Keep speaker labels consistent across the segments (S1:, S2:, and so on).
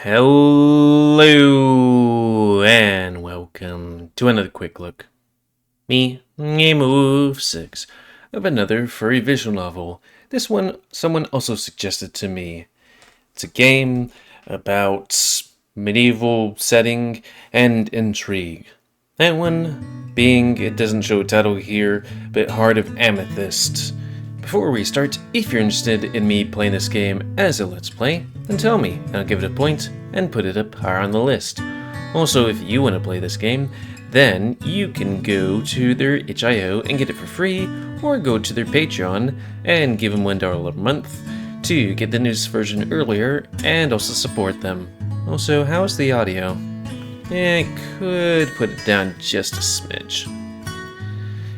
S1: Hello and welcome to another quick look. Me, GamerWolfSix, of another furry visual novel. This one someone also suggested to me. It's a game about medieval setting and intrigue. That one being, it doesn't show a title here, but Heart of Amethyst. Before we start, if you're interested in me playing this game as a Let's Play, then tell me, and I'll give it a point and put it up higher on the list. Also, if you want to play this game, then you can go to their itch.io and get it for free, or go to their Patreon and give them $1 a month to get the newest version earlier and also support them. Also, how's the audio? I could put it down just a smidge.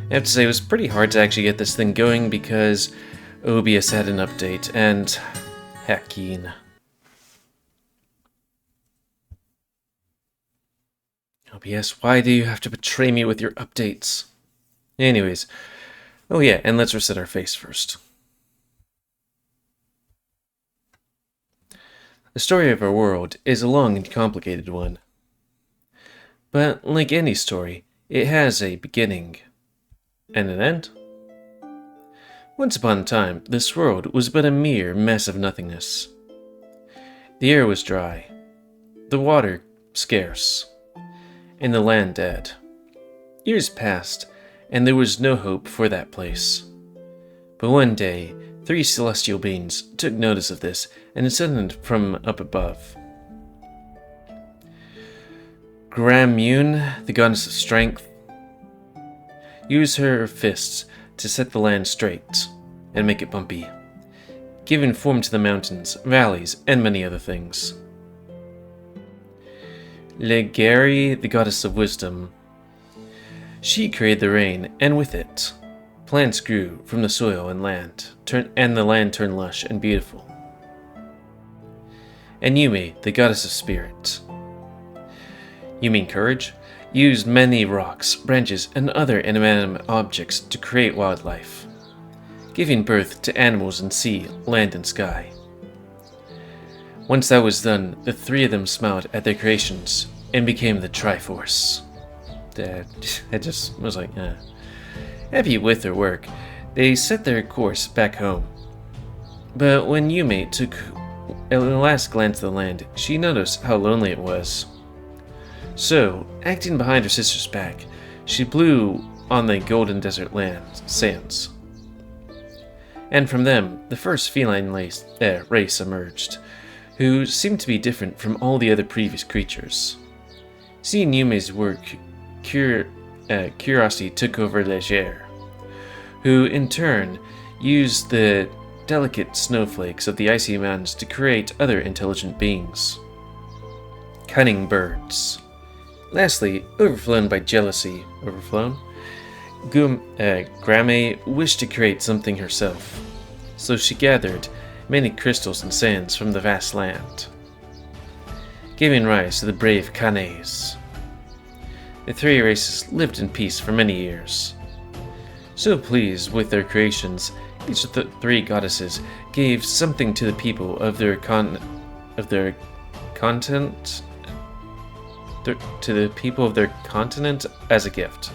S1: I have to say, it was pretty hard to actually get this thing going because OBS had an update, and hacking. OBS, why do you have to betray me with your updates? Anyways, oh yeah, and let's reset our face first. The story of our world is a long and complicated one. But like any story, it has a beginning. And an end? Once upon a time, this world was but a mere mess of nothingness. The air was dry, the water scarce, and the land dead. Years passed, and there was no hope for that place. But one day, 3 celestial beings took notice of this and descended from up above. Grammune, the goddess of strength, used her fists to set the land straight and make it bumpy, giving form to the mountains, valleys, and many other things. Legeri, the goddess of wisdom, she created the rain, and with it, plants grew from the soil and land, and the land turned lush and beautiful. And Yume, the goddess of spirit, you mean courage? Used many rocks, branches, and other inanimate objects to create wildlife, giving birth to animals in sea, land, and sky. Once that was done, the 3 of them smiled at their creations and became the Triforce. I just was like, Happy with their work, they set their course back home. But when Yume took a last glance at the land, she noticed how lonely it was. So, acting behind her sister's back, she blew on the golden desert sands. And from them, the first feline race emerged, who seemed to be different from all the other previous creatures. Seeing Yume's work, curiosity took over Legere, who in turn used the delicate snowflakes of the icy mountains to create other intelligent beings. Cunning birds. Lastly, overflown by jealousy, Gramme wished to create something herself, so she gathered many crystals and sands from the vast land, giving rise to the brave Kanes. The 3 races lived in peace for many years. So pleased with their creations, each of the 3 goddesses gave something to the people of their to the people of their continent as a gift.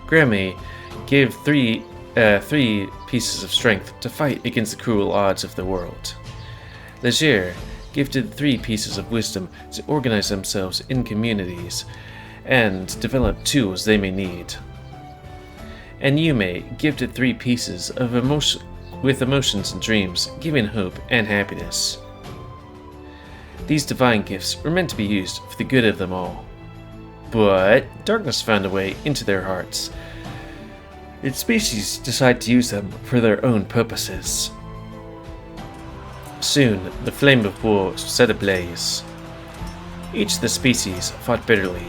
S1: Gramme gave 3 pieces of strength to fight against the cruel odds of the world. Legere gifted 3 pieces of wisdom to organize themselves in communities and develop tools they may need. And Yume gifted 3 pieces of emotions and dreams, giving hope and happiness. These divine gifts were meant to be used for the good of them all. But darkness found a way into their hearts. Its species decided to use them for their own purposes. Soon, the flame of war set ablaze. Each of the species fought bitterly,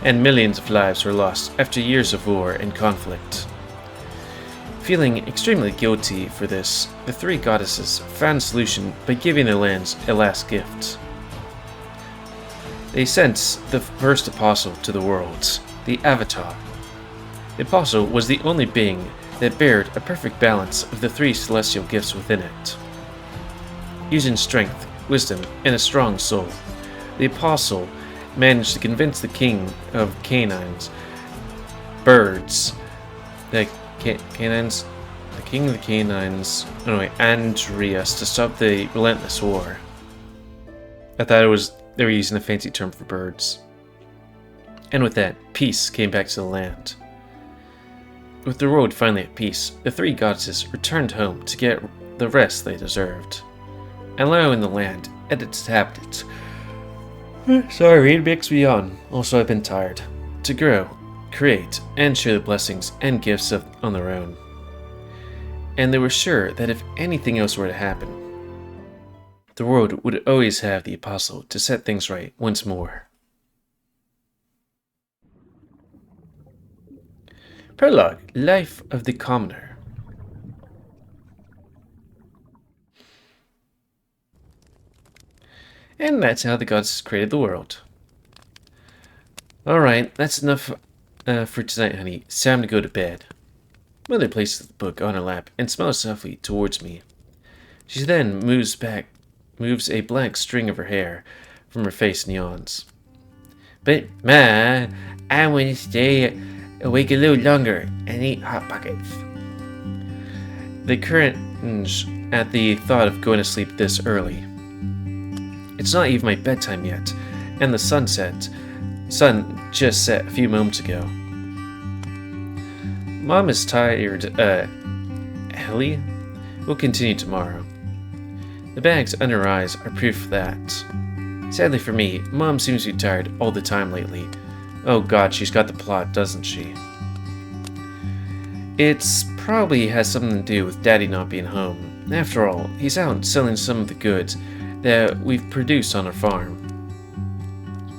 S1: and millions of lives were lost after years of war and conflict. Feeling extremely guilty for this, the 3 goddesses found a solution by giving their lands a last gift. They sent the first apostle to the world, the Avatar. The apostle was the only being that bared a perfect balance of the 3 celestial gifts within it. Using strength, wisdom, and a strong soul. The apostle managed to convince the king of canines, birds, the canines, the king of the canines, anyway, Andreas, to stop the relentless war. I thought they were using a fancy term for birds. And with that, peace came back to the land. With the world finally at peace, the three goddesses returned home to get the rest they deserved. And now in the land, and its inhabitants. Sorry, it makes me yawn. Also, I've been tired. To grow, create, and share the blessings and gifts on their own. And they were sure that if anything else were to happen, the world would always have the apostle to set things right once more. Prologue, Life of the Commoner. And that's how the gods created the world. Alright, that's enough for tonight, honey. It's time to go to bed. Mother places the book on her lap and smiles softly towards me. She then moves a black string of her hair from her face and yawns. But, Ma, I want to stay awake a little longer and eat Hot Pockets. They cringe at the thought of going to sleep this early. It's not even my bedtime yet, and the sun just set a few moments ago. Mom is tired, Ehlly. We'll continue tomorrow. The bags under her eyes are proof of that. Sadly for me, Mom seems to be tired all the time lately. Oh god, she's got the plot, doesn't she? It's probably has something to do with Daddy not being home. After all, he's out selling some of the goods that we've produced on our farm.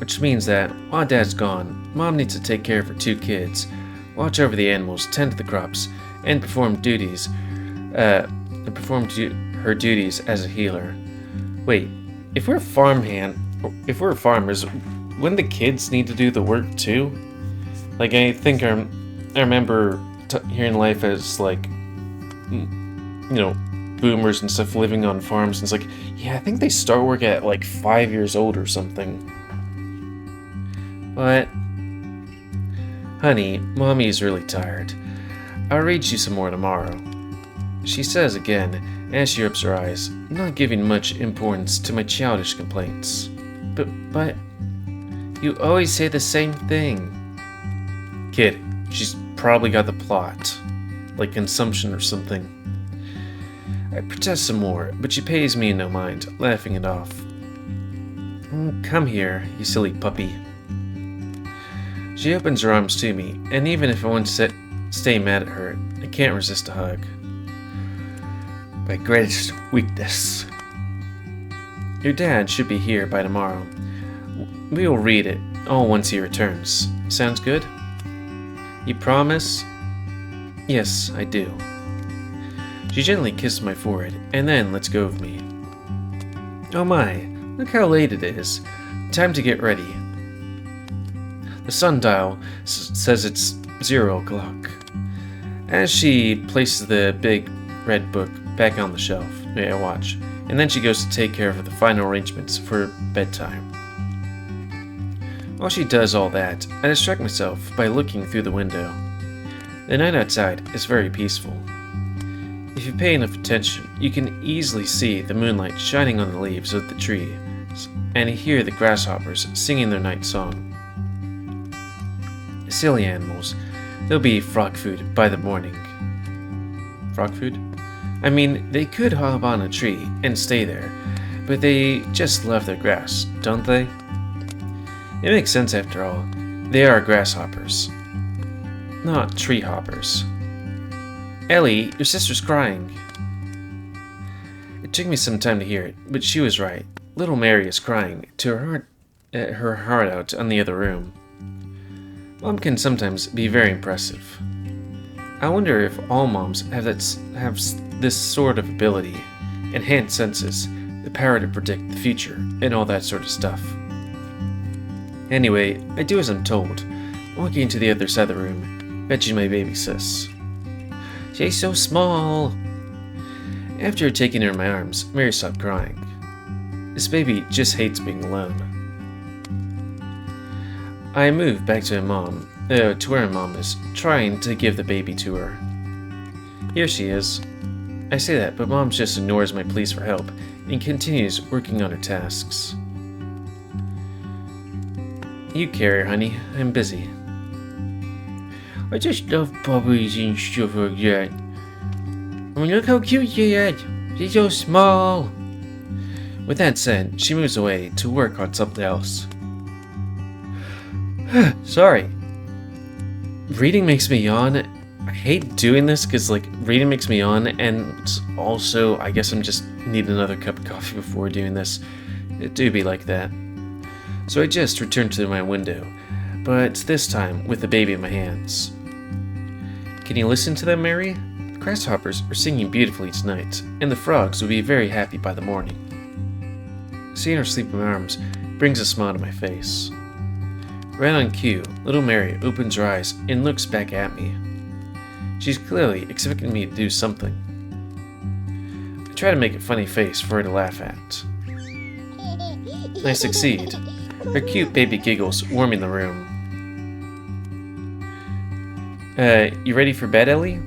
S1: Which means that, while Dad's gone, Mom needs to take care of her two kids, watch over the animals, tend to the crops, and perform her duties as a healer. Wait, if we're farmers, wouldn't the kids need to do the work too? Like, I think I remember hearing life as, like, boomers and stuff living on farms, and it's like, yeah, I think they start work at like 5 years old or something. But, honey, Mommy is really tired. I'll read you some more tomorrow. She says again, as she rubs her eyes, not giving much importance to my childish complaints. But, you always say the same thing. Kid, she's probably got the plot. Like consumption or something. I protest some more, but she pays me no mind, laughing it off. Come here, you silly puppy. She opens her arms to me, and even if I want to stay mad at her, I can't resist a hug. My greatest weakness. Your dad should be here by tomorrow. We will read it all once he returns. Sounds good? You promise? Yes, I do. She gently kissed my forehead, and then lets go of me. Oh my, look how late it is. Time to get ready. The sundial says it's 0 o'clock. As she places the big red book back on the shelf, I watch, and then she goes to take care of the final arrangements for bedtime. While she does all that, I distract myself by looking through the window. The night outside is very peaceful. If you pay enough attention, you can easily see the moonlight shining on the leaves of the trees, and hear the grasshoppers singing their night song. Silly animals. They'll be frog food by the morning. Frog food? I mean, they could hop on a tree and stay there, but they just love their grass, don't they? It makes sense after all. They are grasshoppers, not tree hoppers. Ehlly, your sister's crying. It took me some time to hear it, but she was right. Little Mary is crying to her heart out on the other room. Mom can sometimes be very impressive. I wonder if all moms have this sort of ability, enhanced senses, the power to predict the future, and all that sort of stuff. Anyway, I do as I'm told, walking to the other side of the room, fetching my baby sis. She's so small. After taking her in my arms, Mary stopped crying. This baby just hates being alone. I moved back to where my mom is, trying to give the baby to her. Here she is. I say that, but Mom just ignores my pleas for help and continues working on her tasks. You carry her, honey. I'm busy. I just love puppies and stuff like that. I mean, look how cute she is. She's so small. With that said, she moves away to work on something else. Sorry. Reading makes me yawn. I hate doing this because, like, reading makes me yawn, and also, I guess I'm just need another cup of coffee before doing this. It do be like that. So I just returned to my window, but this time with the baby in my hands. Can you listen to them, Mary? The grasshoppers are singing beautifully tonight, and the frogs will be very happy by the morning. Seeing her sleeping arms brings a smile to my face. Right on cue, little Mary opens her eyes and looks back at me. She's clearly expecting me to do something. I try to make a funny face for her to laugh at. I succeed. Her cute baby giggles warming the room. You ready for bed, Ehlly?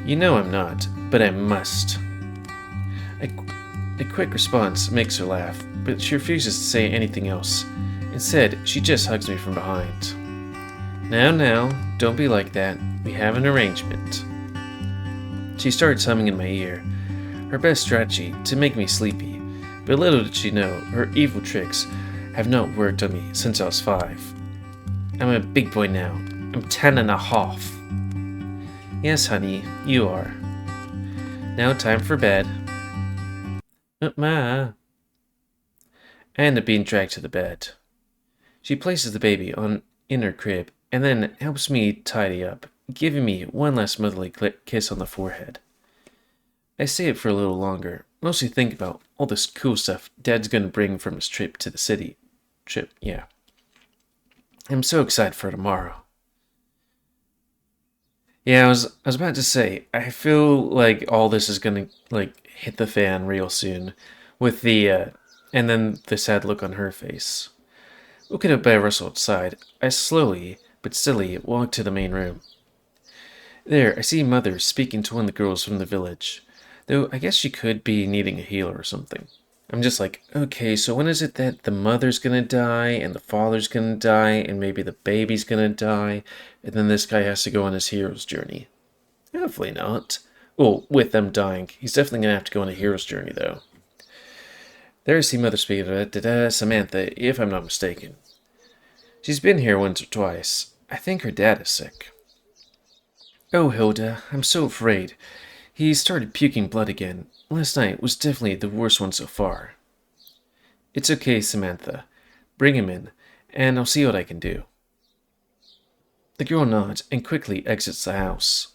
S1: You know I'm not, but I must. A quick response makes her laugh, but she refuses to say anything else. Instead, she just hugs me from behind. Now, don't be like that. We have an arrangement. She starts humming in my ear, her best strategy to make me sleepy, but little did she know her evil tricks have not worked on me since I was 5. I'm a big boy now. I'm 10 and a half. Yes, honey, you are. Now time for bed. Ma. I end up being dragged to the bed. She places the baby in her crib and then helps me tidy up, giving me one last motherly kiss on the forehead. I stay up for a little longer, mostly think about all this cool stuff Dad's gonna bring from his trip to the city. Yeah. I'm so excited for tomorrow. Yeah, I was about to say, I feel like all this is gonna, like, hit the fan real soon, with the, and then the sad look on her face. Looking up by a rustle outside, I slowly, but steadily, walk to the main room. There, I see Mother speaking to one of the girls from the village, though I guess she could be needing a healer or something. I'm just like, okay, so when is it that the mother's gonna die, and the father's gonna die, and maybe the baby's gonna die, and then this guy has to go on his hero's journey? Hopefully not. Well, with them dying, he's definitely gonna have to go on a hero's journey, though. There I see Mother speaking to Samantha, if I'm not mistaken. She's been here once or twice. I think her dad is sick. Oh, Hilda, I'm so afraid. He started puking blood again. Last night was definitely the worst one so far. It's okay, Samantha. Bring him in, and I'll see what I can do. The girl nods and quickly exits the house.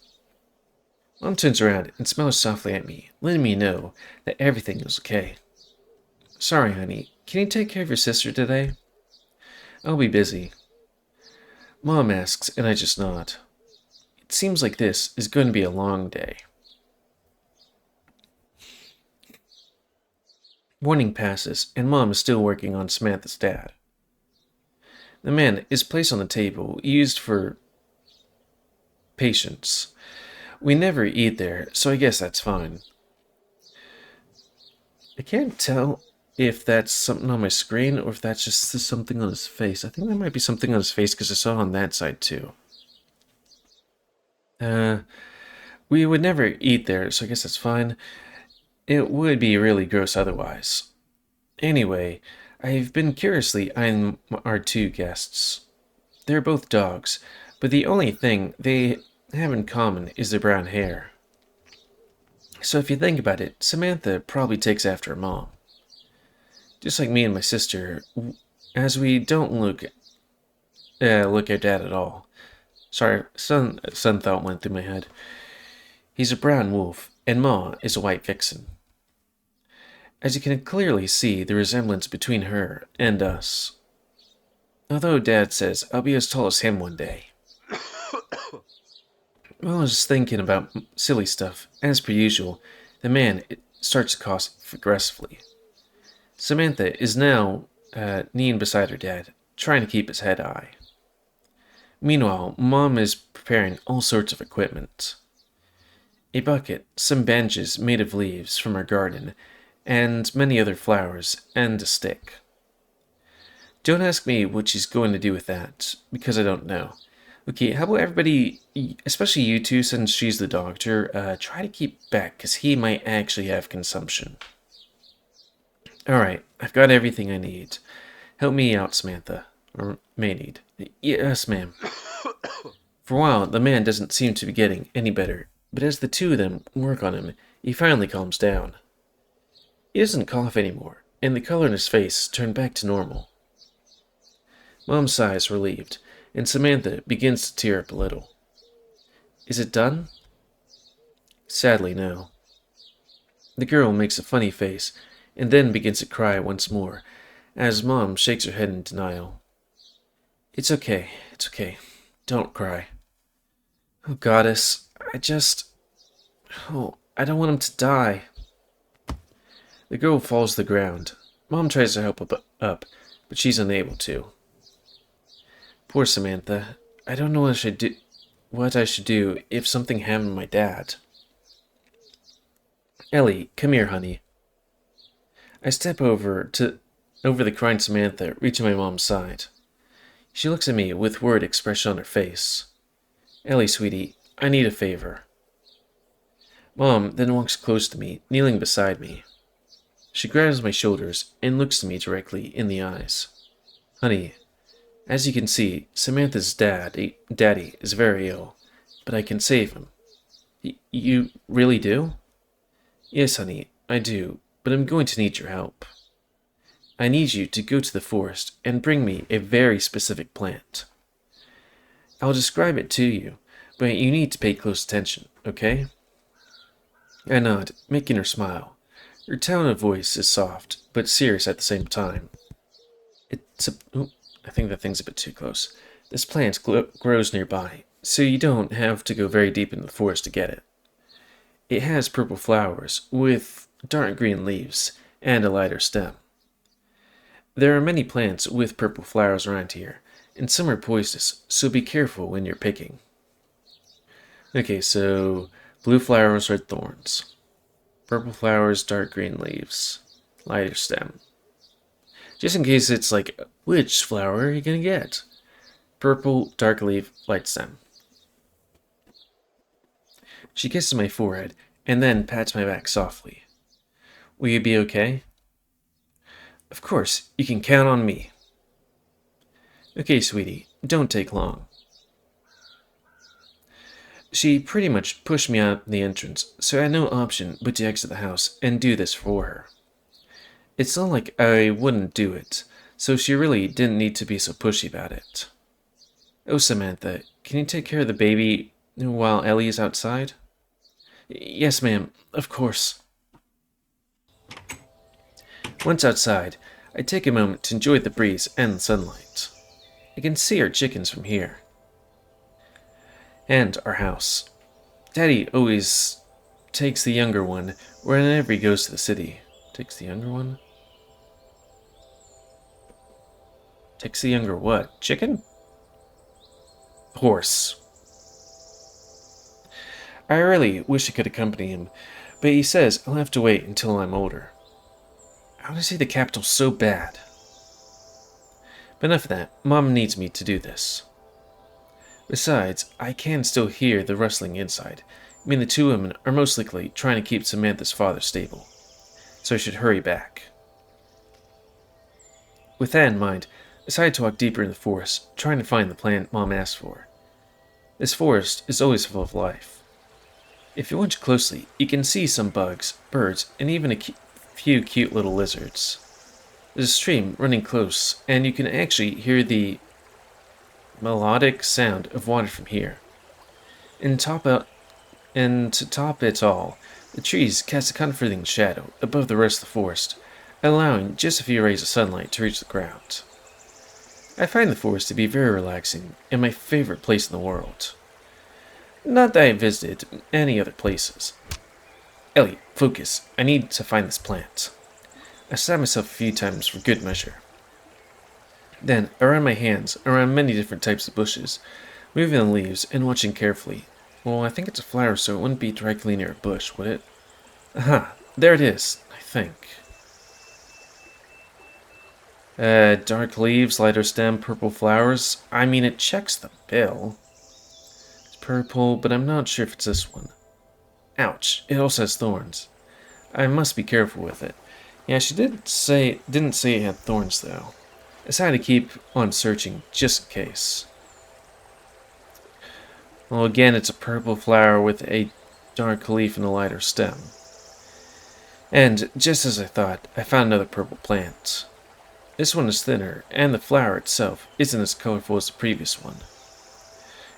S1: Mom turns around and smiles softly at me, letting me know that everything is okay. Sorry, honey. Can you take care of your sister today? I'll be busy. Mom asks, and I just nod. It seems like this is going to be a long day. Morning passes, and Mom is still working on Samantha's dad. The man is placed on the table, used for patients. We never eat there, so I guess that's fine. I can't tell if that's something on my screen or if that's just something on his face. I think that might be something on his face because I saw on that side too. We would never eat there, so I guess that's fine. It would be really gross otherwise. Anyway, I've been curiously eyeing our 2 guests. They're both dogs, but the only thing they have in common is their brown hair. So if you think about it, Samantha probably takes after her mom. Just like me and my sister, as we don't look at Dad at all. Sorry, son thought went through my head. He's a brown wolf, and Ma is a white vixen. As you can clearly see the resemblance between her and us. Although Dad says I'll be as tall as him one day. Well, I was just thinking about silly stuff. As per usual, the man starts to cough aggressively. Samantha is now kneeling beside her dad, trying to keep his head high. Meanwhile, Mom is preparing all sorts of equipment. A bucket, some benches made of leaves from her garden, and many other flowers, and a stick. Don't ask me what she's going to do with that, because I don't know. Okay, how about everybody, especially you two, since she's the doctor, try to keep back, because he might actually have consumption. Alright, I've got everything I need. Help me out, Samantha. Or may need. Yes, ma'am. For a while, the man doesn't seem to be getting any better, but as the two of them work on him, he finally calms down. He doesn't cough anymore, and the color in his face turned back to normal. Mom sighs relieved, and Samantha begins to tear up a little. Is it done? Sadly, no. The girl makes a funny face, and then begins to cry once more, as Mom shakes her head in denial. It's okay. Don't cry. Oh, Goddess, I don't want him to die. The girl falls to the ground. Mom tries to help up, but she's unable to. Poor Samantha. I don't know what I should do if something happened to my dad. Ehlly, come here, honey. I step over the crying Samantha, reaching my mom's side. She looks at me with worried expression on her face. Ehlly, sweetie, I need a favor. Mom then walks close to me, kneeling beside me. She grabs my shoulders and looks me directly in the eyes. Honey, as you can see, Samantha's daddy is very ill, but I can save him. You really do? Yes, honey, I do, but I'm going to need your help. I need you to go to the forest and bring me a very specific plant. I'll describe it to you, but you need to pay close attention, okay? I nod, making her smile. Her tone of voice is soft, but serious at the same time. I think that thing's a bit too close. This plant grows nearby, so you don't have to go very deep into the forest to get it. It has purple flowers with dark green leaves and a lighter stem. There are many plants with purple flowers around here, and some are poisonous, so be careful when you're picking. Okay, so blue flowers, red thorns. Purple flowers, dark green leaves. Lighter stem. Just in case it's like, which flower are you gonna get? Purple, dark leaf, light stem. She kisses my forehead, and then pats my back softly. Will you be okay? Of course, you can count on me. Okay, sweetie, don't take long. She pretty much pushed me out the entrance, so I had no option but to exit the house and do this for her. It's not like I wouldn't do it, so she really didn't need to be so pushy about it. Oh, Samantha, can you take care of the baby while Ehlly is outside? Yes, ma'am, of course. Once outside, I take a moment to enjoy the breeze and the sunlight. I can see our chickens from here. And our house. Daddy always takes the younger one whenever he goes to the city. Takes the younger one? Takes the younger what? Chicken? Horse. I really wish I could accompany him, but he says I'll have to wait until I'm older. I want to see the capital so bad. But enough of that. Mom needs me to do this. Besides, I can still hear the rustling inside. I mean, the two women are most likely trying to keep Samantha's father stable, so I should hurry back. With that in mind, I decided to walk deeper in the forest, trying to find the plant Mom asked for. This forest is always full of life. If you watch closely, you can see some bugs, birds, and even a few cute little lizards. There's a stream running close, and you can actually hear the melodic sound of water from here. And to top it all, the trees cast a comforting shadow above the rest of the forest, allowing just a few rays of sunlight to reach the ground. I find the forest to be very relaxing and my favorite place in the world. Not that I visited any other places. Ehlly, focus. I need to find this plant. I stabbed myself a few times for good measure. Then, around my hands, around many different types of bushes, moving the leaves and watching carefully. Well, I think it's a flower, so it wouldn't be directly near a bush, would it? Aha, there it is, I think. Dark leaves, lighter stem, purple flowers. I mean, it checks the bill. It's purple, but I'm not sure if it's this one. Ouch, it also has thorns. I must be careful with it. Yeah, she didn't say it had thorns, though. I decided to keep on searching, just in case. Well, again, it's a purple flower with a dark leaf and a lighter stem. And, just as I thought, I found another purple plant. This one is thinner, and the flower itself isn't as colorful as the previous one.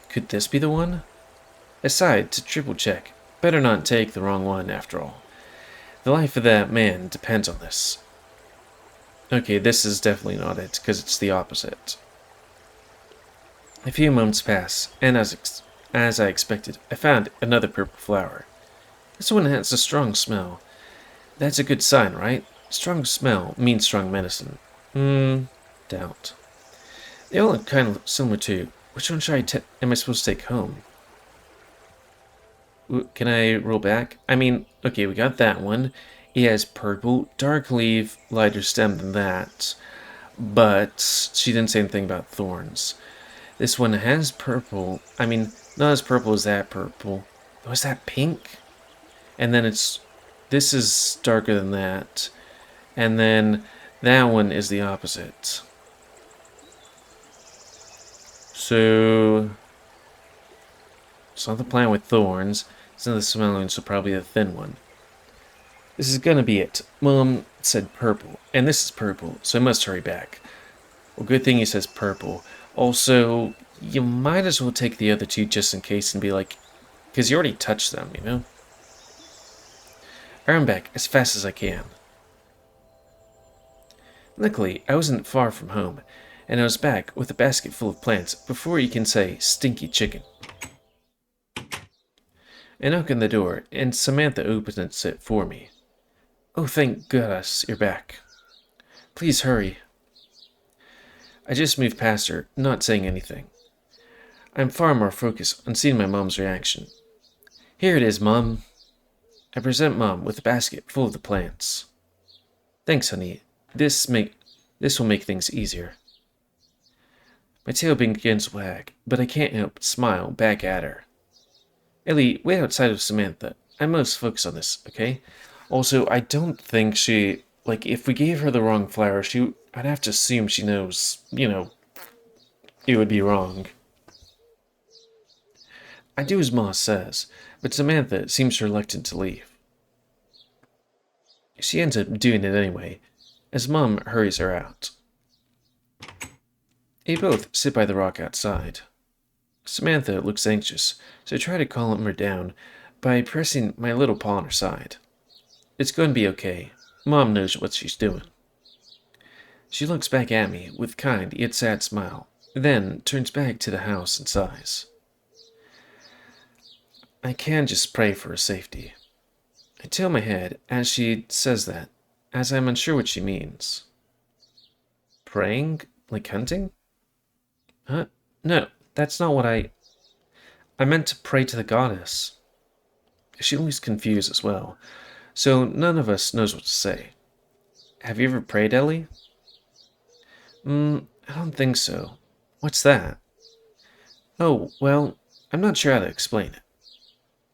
S1: Could this be the one? Aside, to triple check, better not take the wrong one after all. The life of that man depends on this. Okay, this is definitely not it, because it's the opposite. A few moments pass, and as I expected, I found another purple flower. This one has a strong smell. That's a good sign, right? Strong smell means strong medicine. Doubt. They all look kind of similar too. Which one am I supposed to take home? Can I roll back? I mean, okay, we got that one. It has purple, dark leaf, lighter stem than that. But she didn't say anything about thorns. This one has purple. I mean, not as purple as that purple. Was that pink? And then this is darker than that. And then that one is the opposite. So it's not the plant with thorns. It's not the smelling, so probably the thin one. This is gonna be it. Mom said purple, and this is purple, so I must hurry back. Well, good thing he says purple. Also, you might as well take the other two just in case and be like, because you already touched them, you know? I run back as fast as I can. Luckily, I wasn't far from home, and I was back with a basket full of plants before you can say stinky chicken. I knock on the door, and Samantha opens it for me. Oh, thank goodness you're back. Please hurry. I just moved past her, not saying anything. I'm far more focused on seeing my mom's reaction. Here it is, Mom. I present Mom with a basket full of the plants. Thanks, honey. This will make things easier. My tail begins to wag, but I can't help but smile back at her. Ehlly, wait outside of Samantha. I must focus on this, okay? Also, I don't think if we gave her the wrong flower, I'd have to assume she knows, it would be wrong. I do as Ma says, but Samantha seems reluctant to leave. She ends up doing it anyway, as Mom hurries her out. They both sit by the rock outside. Samantha looks anxious, so I try to calm her down by pressing my little paw on her side. It's going to be okay. Mom knows what she's doing. She looks back at me with a kind yet sad smile, then turns back to the house and sighs. I can just pray for her safety. I tilt my head as she says that, as I'm unsure what she means. Praying? Like hunting? Huh? No, that's not what I meant to pray to the goddess. She looks confused as well, so none of us knows what to say. Have you ever prayed, Ehlly? I don't think so. What's that? Oh, well, I'm not sure how to explain it.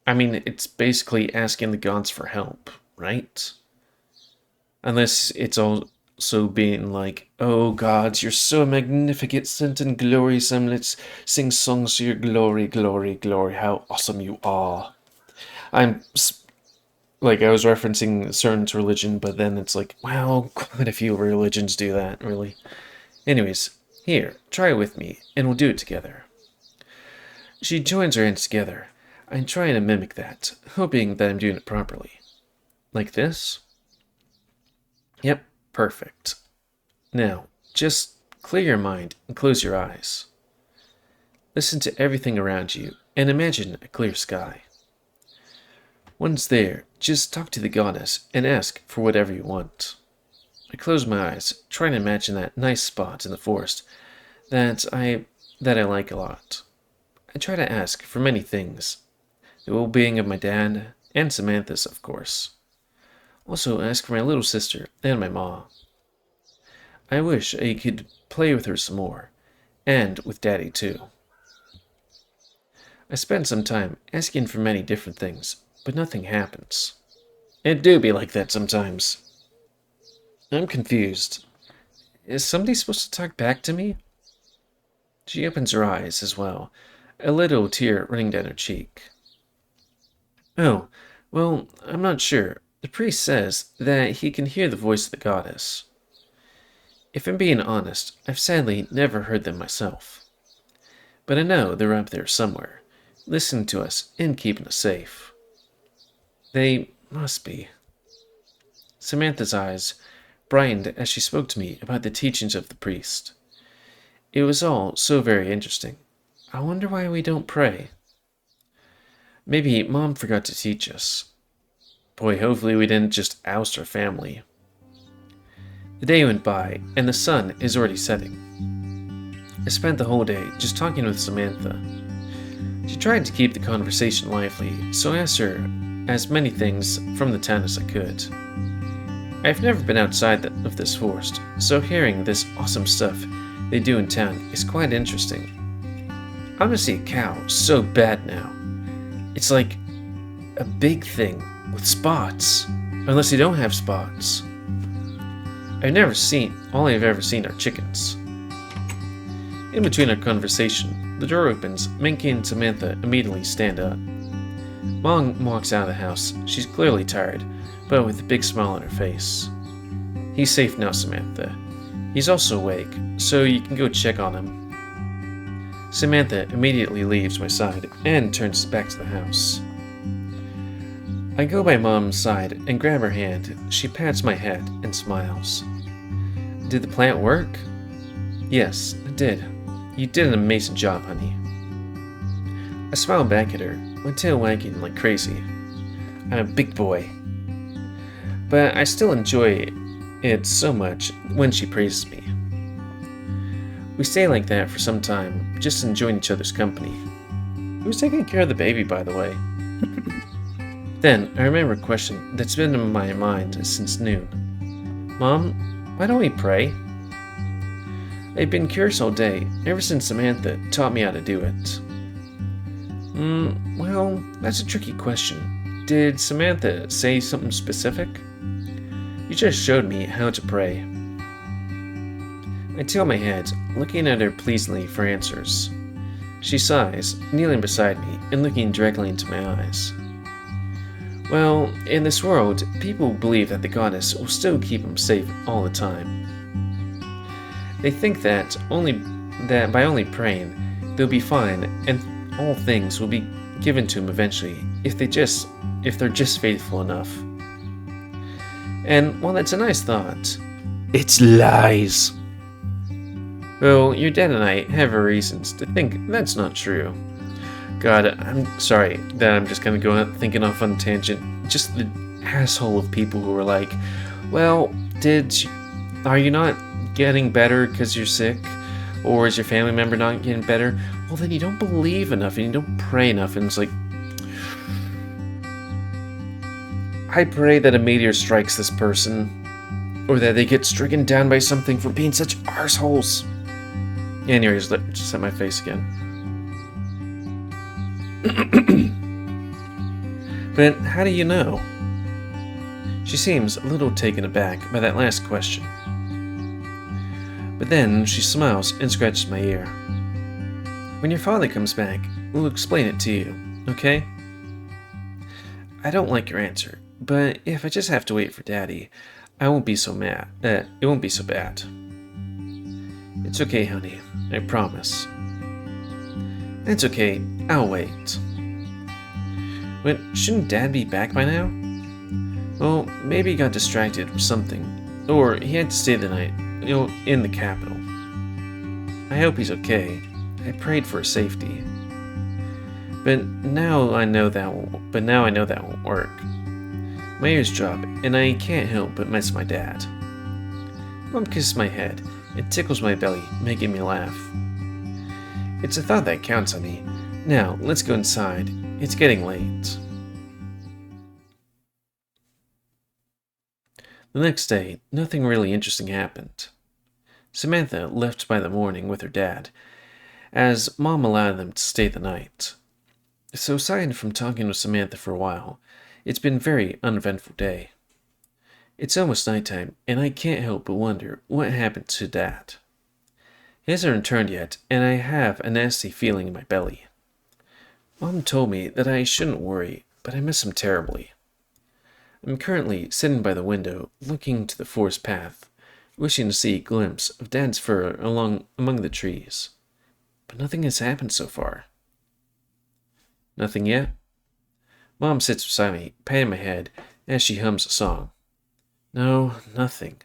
S1: I mean, it's basically asking the gods for help, right? Unless it's also being like, oh gods, you're so magnificent and glorious, let's sing songs to your glory, glory, glory, how awesome you are. I was referencing a certain religion, but then it's like, well, quite a few religions do that, really. Anyways, here, try it with me, and we'll do it together. She joins her hands together. I'm trying to mimic that, hoping that I'm doing it properly. Like this? Yep, perfect. Now, just clear your mind and close your eyes. Listen to everything around you and imagine a clear sky. Once there, Just talk to the goddess and ask for whatever you want. I close my eyes, trying to imagine that nice spot in the forest that I like a lot. I try to ask for many things. The well-being of my dad, and Samantha's, of course. Also ask for my little sister and my ma. I wish I could play with her some more, and with Daddy too. I spend some time asking for many different things, but nothing happens. It do be like that sometimes. I'm confused. Is somebody supposed to talk back to me? She opens her eyes as well, a little tear running down her cheek. Oh, well, I'm not sure. The priest says that he can hear the voice of the goddess. If I'm being honest, I've sadly never heard them myself. But I know they're up there somewhere, listening to us and keeping us safe. They must be. Samantha's eyes brightened as she spoke to me about the teachings of the priest. It was all so very interesting. I wonder why we don't pray. Maybe Mom forgot to teach us. Boy, hopefully we didn't just oust our family. The day went by, and the sun is already setting. I spent the whole day just talking with Samantha. She tried to keep the conversation lively, so I asked her as many things from the town as I could. I've never been outside of this forest, so hearing this awesome stuff they do in town is quite interesting. I want to see a cow so bad now. It's like a big thing with spots, unless you don't have spots. All I've ever seen are chickens. In between our conversation, the door opens, making Samantha immediately stand up. Mom walks out of the house. She's clearly tired, but with a big smile on her face. He's safe now, Samantha. He's also awake, so you can go check on him. Samantha immediately leaves my side and turns back to the house. I go by Mom's side and grab her hand. She pats my head and smiles. Did the plant work? Yes, it did. You did an amazing job, honey. I smile back at her, my tail wagging like crazy. I'm a big boy. But I still enjoy it so much when she praises me. We stay like that for some time, just enjoying each other's company. Who's taking care of the baby, by the way? Then I remember a question that's been in my mind since noon. Mom, why don't we pray? I've been curious all day, ever since Samantha taught me how to do it. Well, that's a tricky question. Did Samantha say something specific? You just showed me how to pray. I tilt my head, looking at her pleasantly for answers. She sighs, kneeling beside me and looking directly into my eyes. Well, in this world, people believe that the goddess will still keep them safe all the time. They think that by only praying, they'll be fine, and all things will be given to them eventually if they're just faithful enough. And while that's a nice thought, it's lies. Well, your dad and I have our reasons to think that's not true. God, I'm sorry that I'm just gonna go thinking off on a tangent. Just the asshole of people who are like, well, are you not getting better because you're sick? Or is your family member not getting better? Well, then you don't believe enough and you don't pray enough, and it's like, I pray that a meteor strikes this person, or that they get stricken down by something for being such arseholes. Anyways, just at my face again. But how do you know? She seems a little taken aback by that last question. But then she smiles and scratches my ear. When your father comes back, we'll explain it to you, okay? I don't like your answer, but if I just have to wait for Daddy, I won't be so mad. It won't be so bad. It's okay, honey. I promise. It's okay. I'll wait. But shouldn't Dad be back by now? Well, maybe he got distracted with something, or he had to stay the night, in the capital. I hope he's okay. I prayed for his safety. But now I know that won't work. My ears drop, and I can't help but miss my dad. Mom kisses my head and tickles my belly, making me laugh. It's a thought that counts, honey. Now, let's go inside. It's getting late. The next day, nothing really interesting happened. Samantha left by the morning with her dad, as Mom allowed them to stay the night. So aside from talking with Samantha for a while, it's been a very uneventful day. It's almost nighttime, and I can't help but wonder what happened to Dad. He hasn't returned yet, and I have a nasty feeling in my belly. Mom told me that I shouldn't worry, but I miss him terribly. I'm currently sitting by the window, looking to the forest path, wishing to see a glimpse of Dad's fur among the trees. But nothing has happened so far. Nothing yet? Mom sits beside me, patting my head as she hums a song. No, nothing.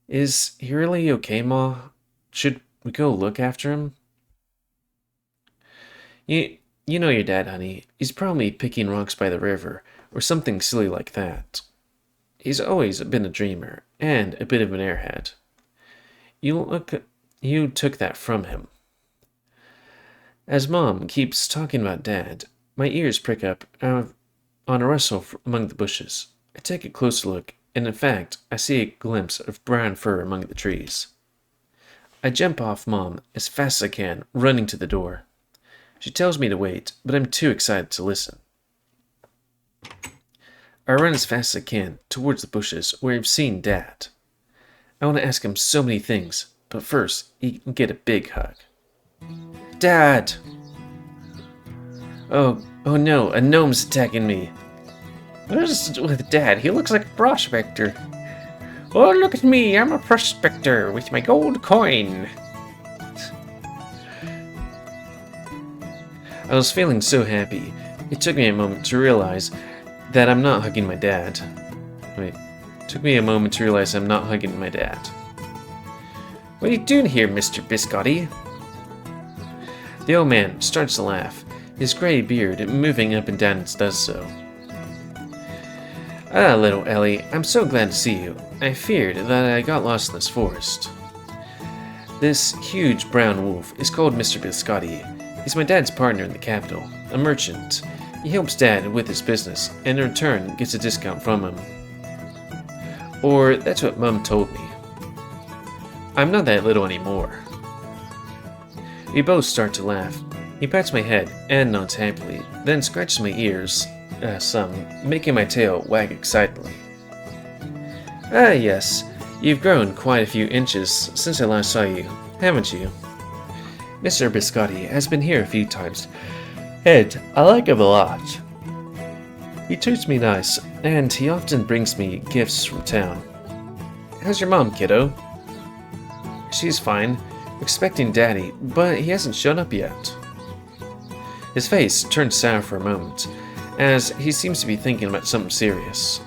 S1: Is he really okay, Ma? Should we go look after him? You know your dad, honey. He's probably picking rocks by the river, or something silly like that. He's always been a dreamer, and a bit of an airhead. You took that from him. As Mom keeps talking about Dad, my ears prick up on a rustle among the bushes. I take a closer look, and in fact, I see a glimpse of brown fur among the trees. I jump off Mom as fast as I can, running to the door. She tells me to wait, but I'm too excited to listen. I run as fast as I can towards the bushes where I've seen Dad. I want to ask him so many things, but first, he can get a big hug. Dad! Oh no, a gnome's attacking me. What is with Dad? He looks like a prospector. Oh, look at me, I'm a prospector with my gold coin. I was feeling so happy, it took me a moment to realize that I'm not hugging my dad. Wait, it took me a moment to realize I'm not hugging my dad. What are you doing here, Mr. Biscotti? The old man starts to laugh, his gray beard moving up and down as it does so. Ah, little Ehlly, I'm so glad to see you. I feared that I got lost in this forest. This huge brown wolf is called Mr. Biscotti. He's my dad's partner in the capital, a merchant. He helps Dad with his business, and in return gets a discount from him. Or that's what Mum told me. I'm not that little anymore. We both start to laugh. He pats my head and nods happily, then scratches my ears, making my tail wag excitedly. Ah, yes, you've grown quite a few inches since I last saw you, haven't you? Mr. Biscotti has been here a few times, and I like him a lot. He treats me nice, and he often brings me gifts from town. How's your mom, kiddo? She's fine, expecting Daddy, but he hasn't shown up yet. His face turns sour for a moment, as he seems to be thinking about something serious.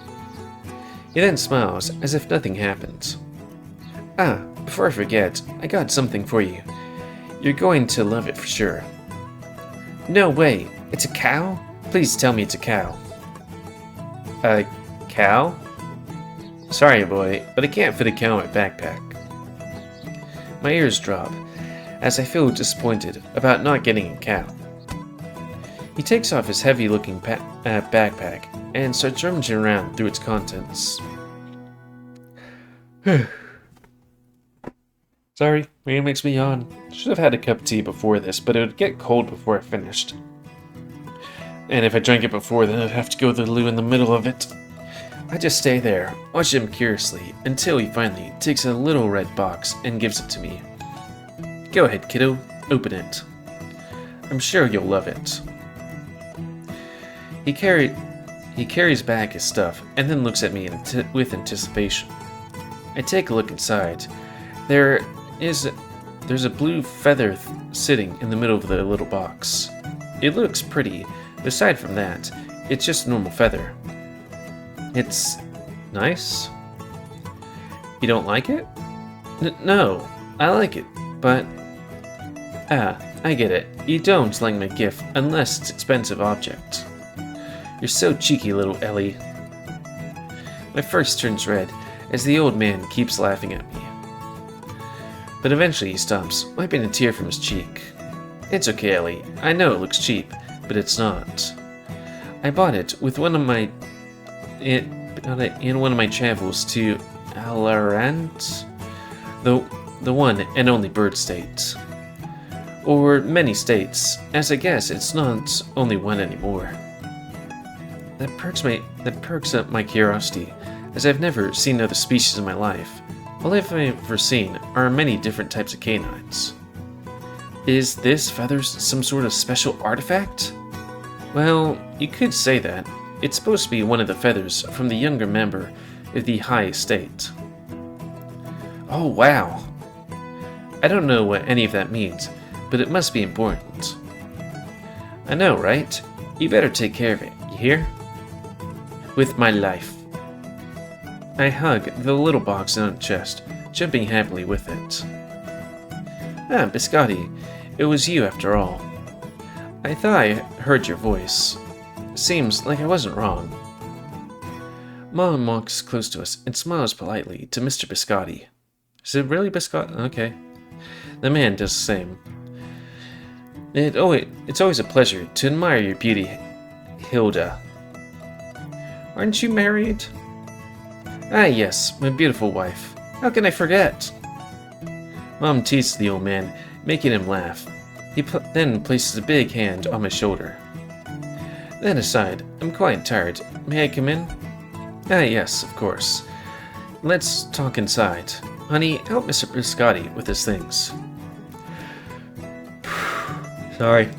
S1: He then smiles as if nothing happened. Ah, before I forget, I got something for you. You're going to love it for sure. No way, it's a cow? Please tell me it's a cow. A cow? Sorry, boy, but I can't fit a cow in my backpack. My ears drop, as I feel disappointed about not getting a cow. He takes off his heavy-looking backpack and starts rummaging around through its contents. Sorry, rain makes me yawn. Should have had a cup of tea before this, but it would get cold before I finished. And if I drank it before, then I'd have to go to the loo in the middle of it. I just stay there, watch him curiously, until he finally takes a little red box and gives it to me. Go ahead, kiddo, open it. I'm sure you'll love it. He carries back his stuff and then looks at me with anticipation. I take a look inside. There's a blue feather sitting in the middle of the little box. It looks pretty, but aside from that, it's just a normal feather. It's nice. You don't like it? No, I like it, but... Ah, I get it. You don't like my gift unless it's an expensive object. You're so cheeky, little Ehlly. My face turns red as the old man keeps laughing at me. But eventually he stops, wiping a tear from his cheek. It's okay, Ehlly. I know it looks cheap, but it's not. I bought it with one of my in one of my travels to Alarant, the one and only bird state. Or many states, as I guess it's not only one anymore. That perks up my curiosity, as I've never seen other species in my life. All I've ever seen are many different types of canines. Is this feather some sort of special artifact? Well, you could say that. It's supposed to be one of the feathers from the younger member of the High Estate. Oh wow! I don't know what any of that means, but it must be important. I know, right? You better take care of it, you hear? With my life. I hug the little box on the chest, jumping happily with it. Ah, Biscotti, it was you after all. I thought I heard your voice. Seems like I wasn't wrong. Mom walks close to us and smiles politely to Mr. Biscotti. Is it really Biscotti? Okay. The man does the same. It's always a pleasure to admire your beauty, Hilda. Aren't you married? Ah, yes, my beautiful wife. How can I forget? Mom teases the old man, making him laugh. He then places a big hand on my shoulder. Then aside, I'm quite tired. May I come in? Ah, yes, of course. Let's talk inside. Honey, help Mr. Biscotti with his things. Sorry.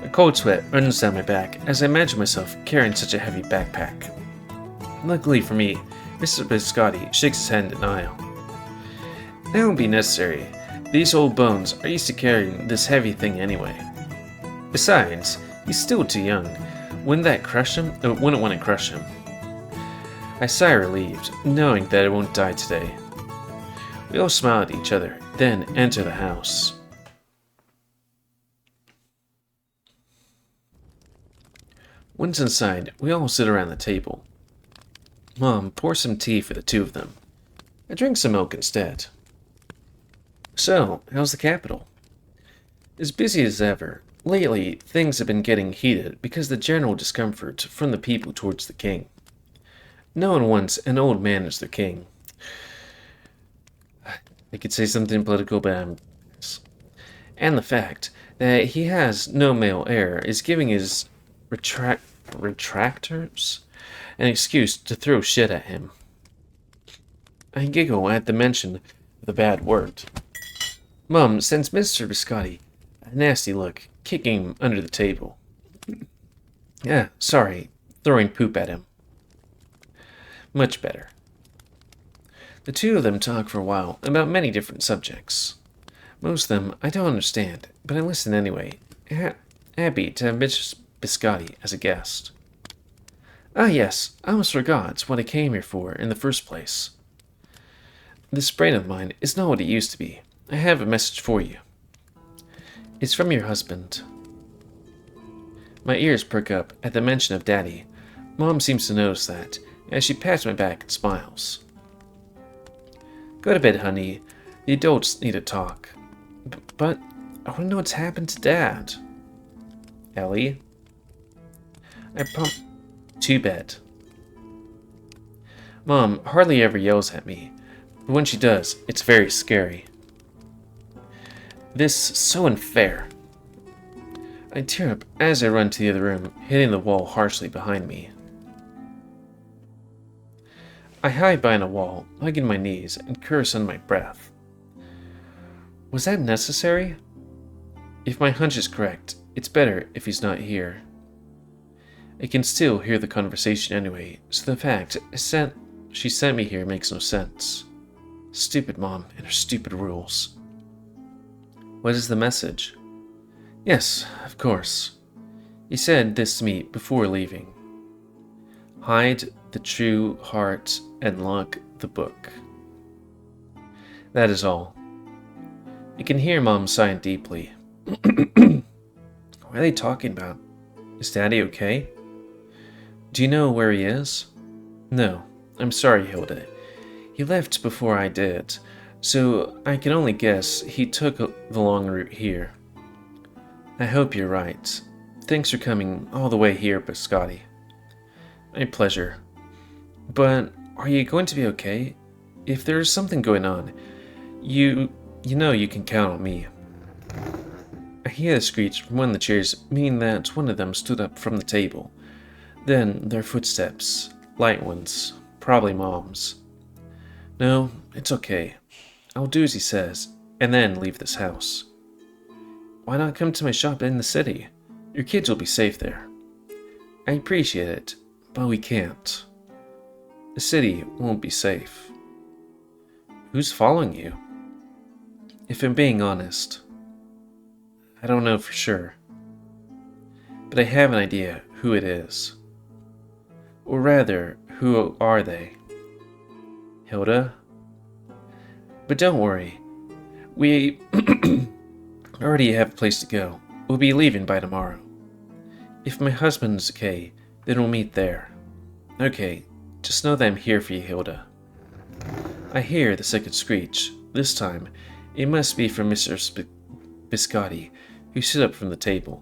S1: A cold sweat runs down my back as I imagine myself carrying such a heavy backpack. Luckily for me, Mr. Biscotti shakes his head in denial. That won't be necessary. These old bones are used to carrying this heavy thing anyway. Besides, he's still too young. Wouldn't want to crush him. I sigh relieved, knowing that I won't die today. We all smile at each other, then enter the house. Once inside, we all sit around the table. Mom pours some tea for the two of them. I drink some milk instead. So, how's the capital? As busy as ever. Lately, things have been getting heated because of the general discomfort from the people towards the king. No one wants an old man as their king. I could say something political, but I'm... And the fact that he has no male heir is giving his retractors an excuse to throw shit at him. I giggle at the mention of the bad word. Mom sends Mr. Biscotti a nasty look, kicking him under the table. Yeah, sorry, throwing poop at him. Much better. The two of them talk for a while about many different subjects. Most of them I don't understand, but I listen anyway, happy to have Mr. Biscotti as a guest. Ah yes, I almost forgot what I came here for in the first place. This brain of mine is not what it used to be. I have a message for you. It's from your husband. My ears perk up at the mention of Daddy. Mom seems to notice that, as she pats my back and smiles. Go to bed, honey. The adults need to talk. But I want to know what's happened to Dad. Ehlly? I pump to bed. Mom hardly ever yells at me, but when she does, it's very scary. This is so unfair. I tear up as I run to the other room, hitting the wall harshly behind me. I hide behind a wall, hugging my knees, and curse under my breath. Was that necessary? If my hunch is correct, it's better if he's not here. I can still hear the conversation anyway, so the fact she sent me here makes no sense. Stupid Mom and her stupid rules. What is the message? Yes, of course. He said this to me before leaving. Hide the true heart and lock the book. That is all. I can hear Mom sighing deeply. What are they talking about? Is Daddy okay? Do you know where he is? No, I'm sorry, Hilda. He left before I did, so I can only guess he took the long route here. I hope you're right. Thanks for coming all the way here, Biscotti. My pleasure. But are you going to be okay? If there's something going on, you know you can count on me. I hear a screech from one of the chairs, meaning that one of them stood up from the table. Then their footsteps, light ones, probably Mom's. No, it's okay. I'll do as he says, and then leave this house. Why not come to my shop in the city? Your kids will be safe there. I appreciate it, but we can't. The city won't be safe. Who's following you? If I'm being honest, I don't know for sure. But I have an idea who it is. Or rather, who are they? Hilda? But don't worry. We already have a place to go. We'll be leaving by tomorrow. If my husband's okay, then we'll meet there. Okay, just know that I'm here for you, Hilda. I hear the second screech. This time, it must be from Mr. Biscotti, who stood up from the table.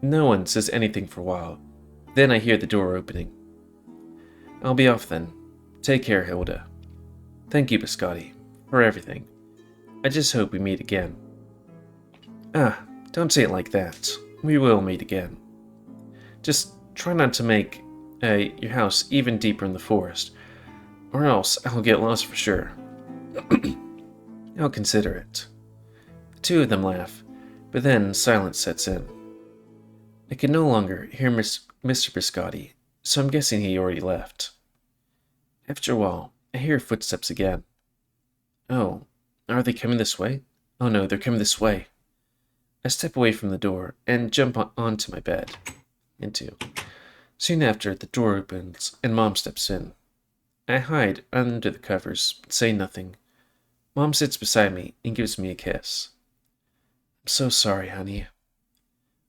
S1: No one says anything for a while. Then I hear the door opening. I'll be off then. Take care, Hilda. Thank you, Biscotti, for everything. I just hope we meet again. Don't say it like that. We will meet again. Just try not to make your house even deeper in the forest, or else I'll get lost for sure. I'll consider it. The two of them laugh, but then silence sets in. I can no longer hear Mr. Biscotti, so I'm guessing he already left. After a while, I hear footsteps again. Oh, are they coming this way? Oh no, they're coming this way. I step away from the door and jump onto my bed. Soon after, the door opens and Mom steps in. I hide under the covers, say nothing. Mom sits beside me and gives me a kiss. I'm so sorry, honey.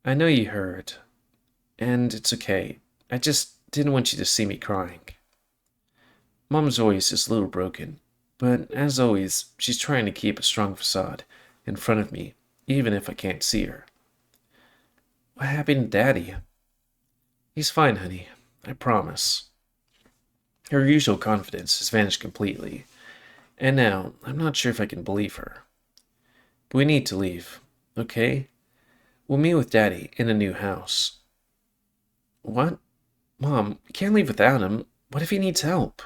S1: I know you heard, and it's okay. I just didn't want you to see me crying. Mom's voice is a little broken, but as always, she's trying to keep a strong facade in front of me, even if I can't see her. What happened to Daddy? He's fine, honey. I promise. Her usual confidence has vanished completely, and now I'm not sure if I can believe her. But we need to leave, okay? We'll meet with Daddy in a new house. What? Mom, we can't leave without him. What if he needs help?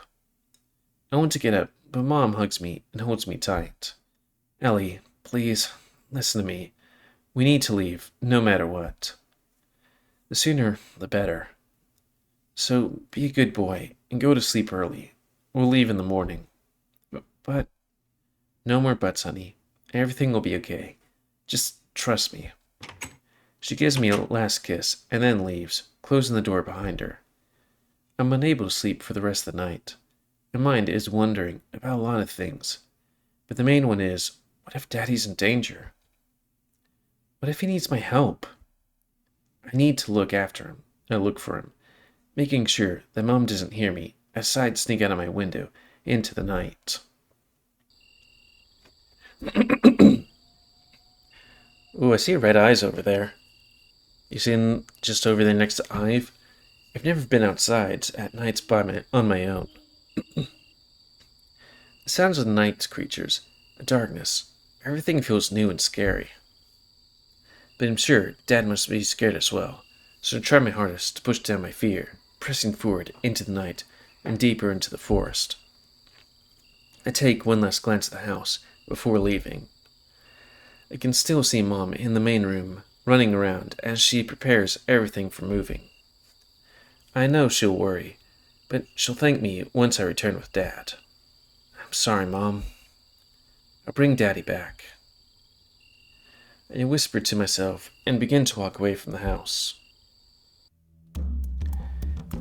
S1: I want to get up, but Mom hugs me and holds me tight. Ehlly, please, listen to me. We need to leave, no matter what. The sooner, the better. So be a good boy and go to sleep early. We'll leave in the morning. But no more buts, honey. Everything will be okay. Just trust me. She gives me a last kiss and then leaves, closing the door behind her. I'm unable to sleep for the rest of the night. My mind is wondering about a lot of things, but the main one is, what if Daddy's in danger? What if he needs my help? I need to look for him, making sure that Mom doesn't hear me as I sneak out of my window into the night. Ooh, I see red eyes over there. You see him just over there next to Ive? I've never been outside at nights on my own. The sounds of the night creatures, the darkness, everything feels new and scary. But I'm sure Dad must be scared as well, so I try my hardest to push down my fear, pressing forward into the night and deeper into the forest. I take one last glance at the house before leaving. I can still see Mom in the main room, running around as she prepares everything for moving. I know she'll worry, but she'll thank me once I return with Dad. I'm sorry, Mom. I'll bring Daddy back. I whisper to myself and begin to walk away from the house.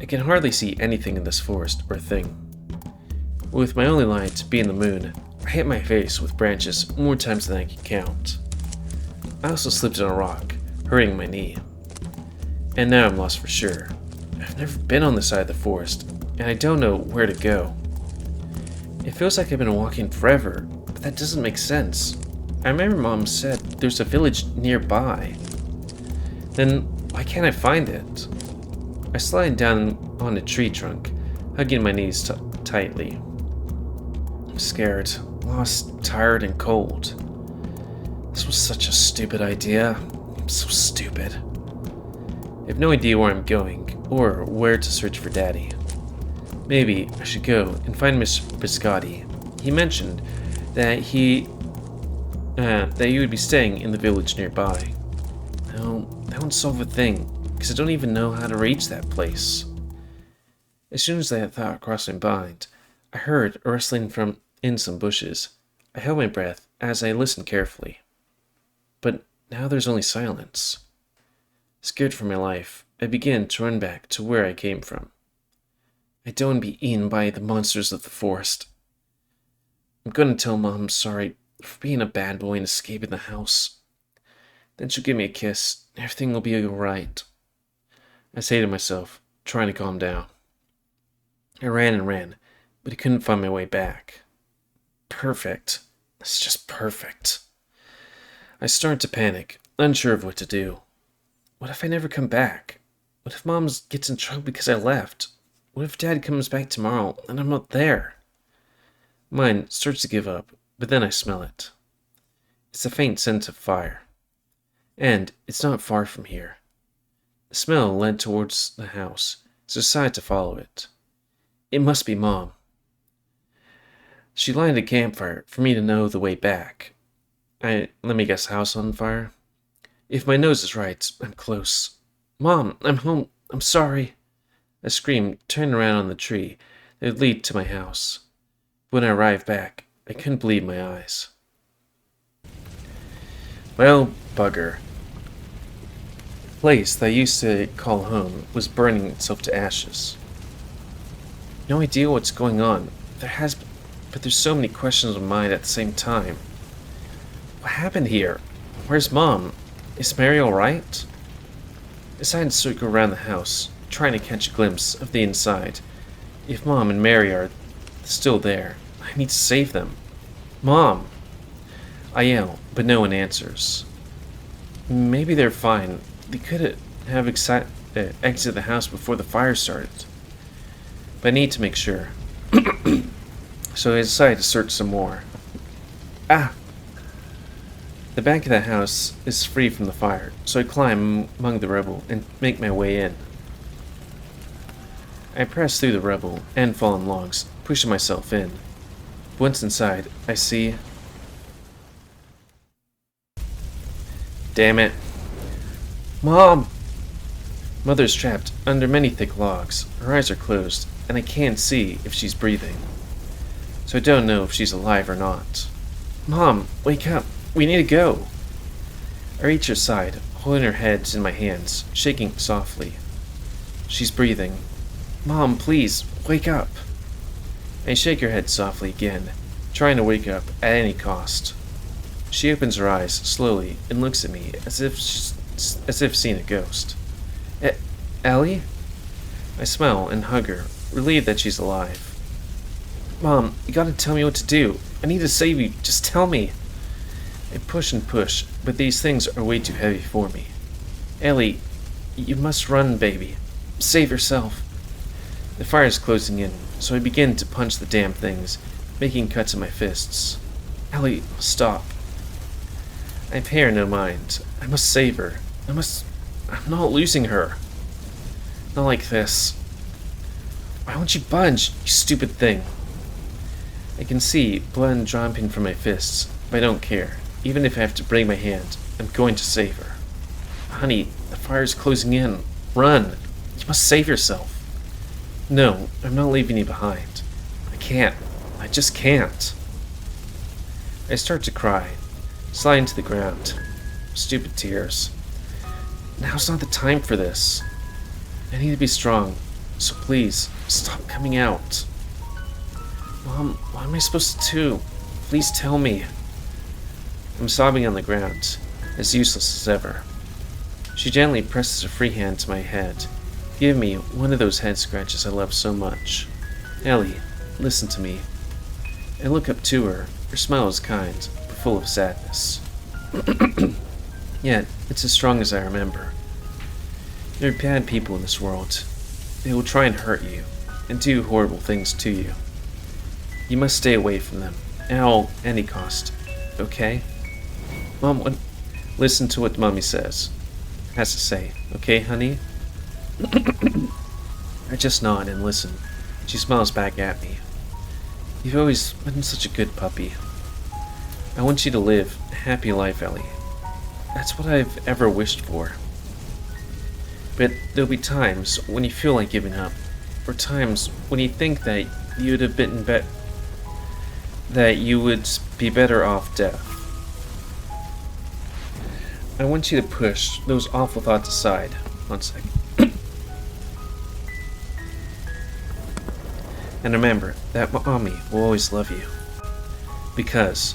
S1: I can hardly see anything in this forest or thing. With my only light being the moon, I hit my face with branches more times than I can count. I also slipped on a rock, hurting my knee. And now I'm lost for sure. I've never been on this side of the forest, and I don't know where to go. It feels like I've been walking forever, but that doesn't make sense. I remember Mom said there's a village nearby. Then why can't I find it? I slide down on a tree trunk, hugging my knees tightly. I'm scared, lost, tired, and cold. This was such a stupid idea. I'm so stupid. I have no idea where I'm going, or where to search for Daddy. Maybe I should go and find Miss Biscotti. He mentioned that he would be staying in the village nearby. No, that won't solve a thing, because I don't even know how to reach that place. As soon as that thought crossed my mind, I heard a rustling from in some bushes. I held my breath as I listened carefully. But now there's only silence. Scared for my life, I began to run back to where I came from. I don't want to be eaten by the monsters of the forest. I'm going to tell Mom I'm sorry for being a bad boy and escaping the house. Then she'll give me a kiss, and everything will be alright. I say to myself, trying to calm down. I ran and ran, but I couldn't find my way back. Perfect. It's just perfect. I started to panic, unsure of what to do. What if I never come back? What if Mom gets in trouble because I left? What if Dad comes back tomorrow and I'm not there? Mine starts to give up, but then I smell it. It's a faint scent of fire. And it's not far from here. The smell led towards the house, so I decided to follow it. It must be Mom. She lighted a campfire for me to know the way back. Let me guess, house on fire? If my nose is right, I'm close. Mom, I'm home. I'm sorry. I screamed, turning around on the tree that would lead to my house. When I arrived back, I couldn't believe my eyes. Well, bugger. The place that I used to call home was burning itself to ashes. No idea what's going on. But there's so many questions in my mind at the same time. What happened here? Where's Mom? Is Mary alright? I decided to circle around the house, trying to catch a glimpse of the inside. If Mom and Mary are still there, I need to save them. Mom! I yell, but no one answers. Maybe they're fine. They could have exited the house before the fire started. But I need to make sure. So I decided to search some more. Ah! The back of the house is free from the fire, so I climb among the rubble and make my way in. I press through the rubble and fallen logs, pushing myself in. Once inside, I see... Damn it. Mom! Mother's trapped under many thick logs. Her eyes are closed, and I can't see if she's breathing. So I don't know if she's alive or not. Mom, wake up! We need to go! I reach her side, holding her head in my hands, shaking softly. She's breathing. Mom, please, wake up! I shake her head softly again, trying to wake up at any cost. She opens her eyes slowly and looks at me as if seeing a ghost. Ehlly? I smile and hug her, relieved that she's alive. Mom, you gotta tell me what to do. I need to save you. Just tell me. I push and push, but these things are way too heavy for me. Ehlly, you must run, baby. Save yourself. The fire is closing in, so I begin to punch the damn things, making cuts in my fists. Ehlly, stop. I pay her no mind. I must save her. I'm not losing her. Not like this. Why won't you budge, you stupid thing? I can see blood dropping from my fists, but I don't care. Even if I have to break my hand, I'm going to save her. Honey, the fire's closing in. Run! You must save yourself. No, I'm not leaving you behind. I can't. I just can't. I start to cry, sliding to the ground. Stupid tears. Now's not the time for this. I need to be strong, so please, stop coming out. Mom, what am I supposed to do? Please tell me. I'm sobbing on the ground, as useless as ever. She gently presses a free hand to my head, Give me one of those head scratches I love so much. Ehlly, listen to me. I look up to her. Her smile is kind, but full of sadness. Yet, it's as strong as I remember. There are bad people in this world. They will try and hurt you, and do horrible things to you. You must stay away from them, at any cost, okay? Mom, listen to what Mommy has to say, okay, honey? I just nod and listen. She smiles back at me. You've always been such a good puppy. I want you to live a happy life, Ehlly. That's what I've ever wished for. But there'll be times when you feel like giving up, or times when you think that you'd have been that you would be better off dead. I want you to push those awful thoughts aside. One second. And remember that Mommy will always love you. Because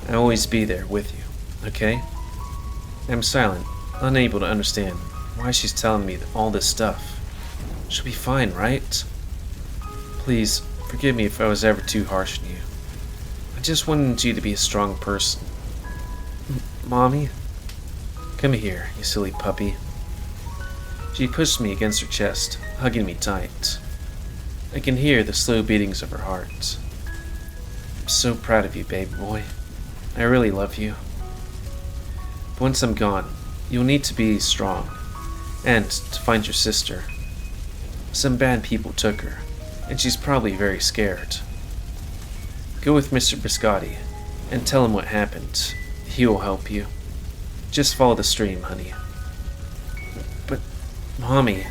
S1: I'll always be there with you, okay? I'm silent, unable to understand why she's telling me all this stuff. She'll be fine, right? Please, forgive me if I was ever too harsh on you. I just wanted you to be a strong person. Mommy? Come here, you silly puppy. She pushed me against her chest, hugging me tight. I can hear the slow beatings of her heart. I'm so proud of you, baby boy. I really love you. But once I'm gone, you'll need to be strong, and to find your sister. Some bad people took her, and she's probably very scared. Go with Mr. Biscotti, and tell him what happened. He will help you. Just follow the stream, honey. But, Mommy...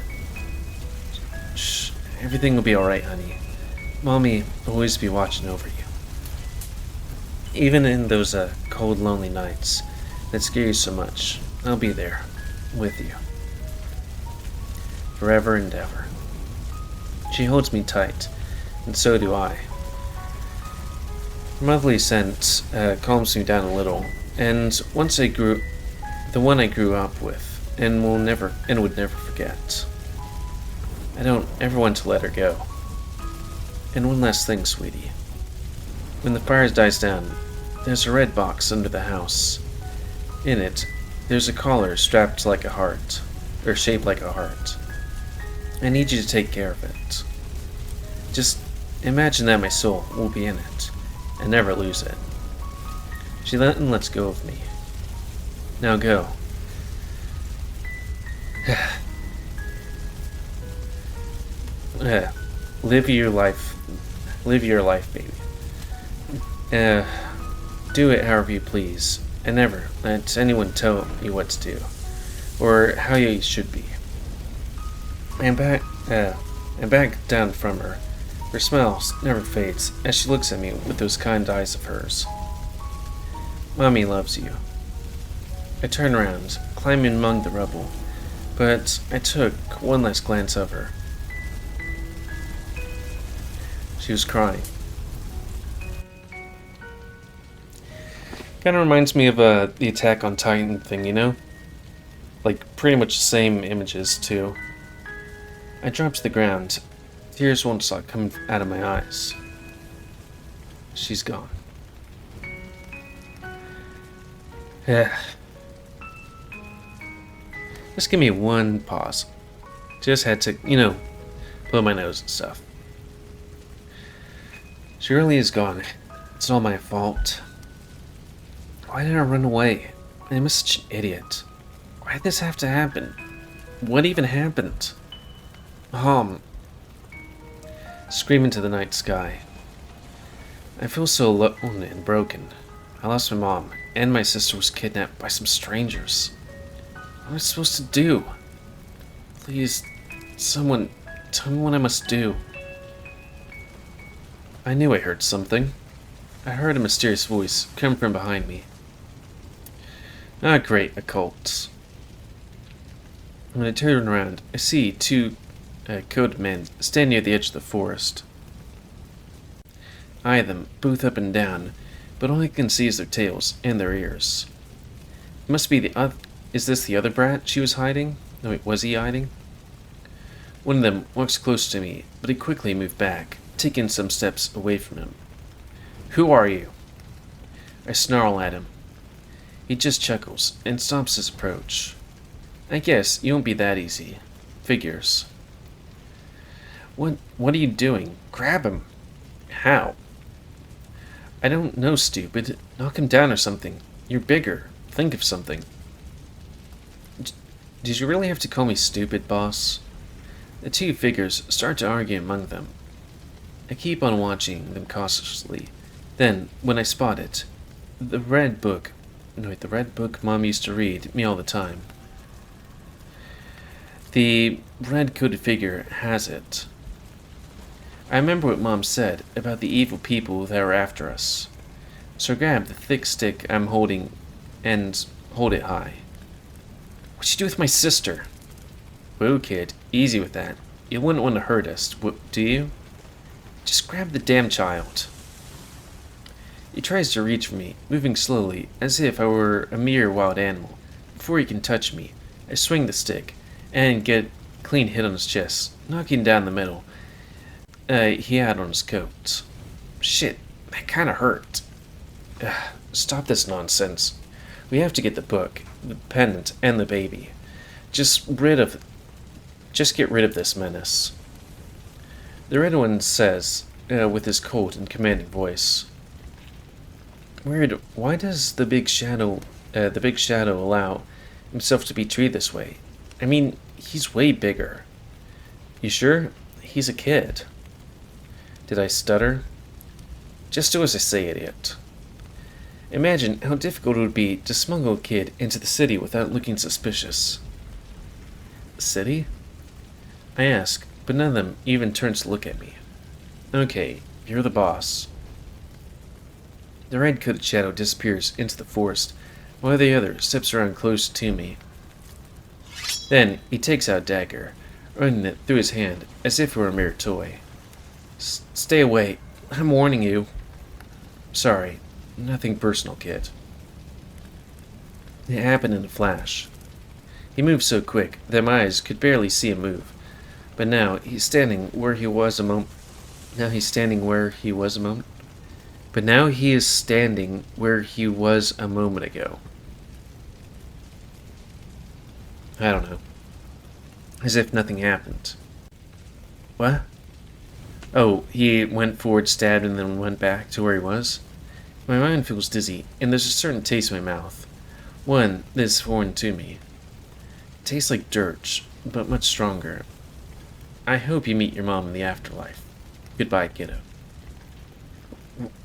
S1: Shh, everything will be alright, honey. Mommy will always be watching over you. Even in those cold, lonely nights that scare you so much, I'll be there, with you. Forever and ever. She holds me tight, and so do I. Her motherly scent calms me down a little, and once the one I grew up with, and would never forget. I don't ever want to let her go. And one last thing, sweetie. When the fire dies down, there's a red box under the house. In it, there's a collar strapped like a heart, or shaped like a heart. I need you to take care of it. Just imagine that my soul will be in it, and never lose it. She then lets go of me. Now go. Live your life. Live your life, baby. Do it however you please, and never let anyone tell you what to do, or how you should be. And back down from her. Her smile never fades as she looks at me with those kind eyes of hers. Mommy loves you. I turn around, climbing among the rubble, but I took one last glance of her. She was crying. Kind of reminds me of the Attack on Titan thing, you know? Like, pretty much the same images, too. I dropped to the ground. Tears won't stop coming out of my eyes. She's gone. Yeah. Just give me one pause. Just had to, blow my nose and stuff. She really is gone. It's all my fault. Why did I run away? I'm such an idiot. Why did this have to happen? What even happened? Scream into the night sky. I feel so alone and broken. I lost my mom, and my sister was kidnapped by some strangers. What am I supposed to do? Please, someone, tell me what I must do. I knew I heard something. I heard a mysterious voice come from behind me. Ah, great, a cult. When I turn around, I see two coated men stand near the edge of the forest. I eye them, both up and down, but all I can see is their tails and their ears. It must be the other. Is this the other brat she was hiding? No, wait, was he hiding? One of them walks close to me, but he quickly moved back, taking some steps away from him. Who are you? I snarl at him. He just chuckles and stops his approach. I guess you won't be that easy. Figures. What are you doing? Grab him. How? I don't know, stupid. Knock him down or something. You're bigger. Think of something. Did you really have to call me stupid, boss? The two figures start to argue among them. I keep on watching them cautiously. Then, when I spot it, the red book Mom used to read me all the time. The red-coated figure has it. I remember what Mom said about the evil people that are after us. So I grab the thick stick I'm holding and hold it high. What'd you do with my sister? Whoa, kid, easy with that. You wouldn't want to hurt us, do you? Just grab the damn child. He tries to reach for me, moving slowly, as if I were a mere wild animal. Before he can touch me, I swing the stick and get a clean hit on his chest, knocking down the metal he had on his coat. Shit, that kinda hurt. Stop this nonsense. We have to get the book, the pendant, and the baby. Just get rid of this menace. The red one says, with his cold and commanding voice. Weird, why does the big shadow allow himself to be treated this way? I mean, he's way bigger. You sure? He's a kid. Did I stutter? Just do as I say, idiot. Imagine how difficult it would be to smuggle a kid into the city without looking suspicious. City? I ask, but none of them even turns to look at me. Okay, you're the boss. The red-coated shadow disappears into the forest, while the other steps around close to me. Then he takes out a dagger, running it through his hand as if it were a mere toy. Stay away. I'm warning you. Sorry. Nothing personal, kid. It happened in a flash. He moved so quick that my eyes could barely see him move. But now he's standing where he was a moment. But now he is standing where he was a moment ago. I don't know. As if nothing happened. What? Oh, he went forward, stabbed, and then went back to where he was? My mind feels dizzy, and there's a certain taste in my mouth. One that is foreign to me. It tastes like dirt, but much stronger. I hope you meet your mom in the afterlife. Goodbye, kiddo.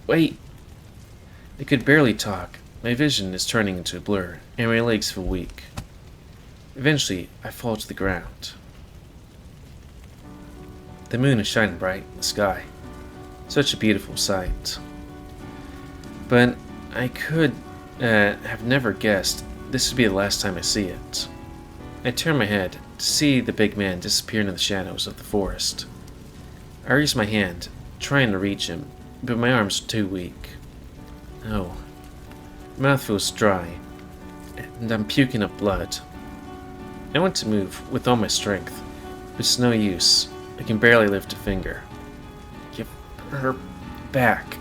S1: Wait! I could barely talk. My vision is turning into a blur, and my legs feel weak. Eventually, I fall to the ground. The moon is shining bright in the sky. Such a beautiful sight. But I could have never guessed this would be the last time I see it. I turn my head to see the big man disappear into the shadows of the forest. I raise my hand, trying to reach him, but my arms are too weak. Oh, my mouth feels dry, and I'm puking up blood. I want to move with all my strength, but it's no use. I can barely lift a finger. Give her back.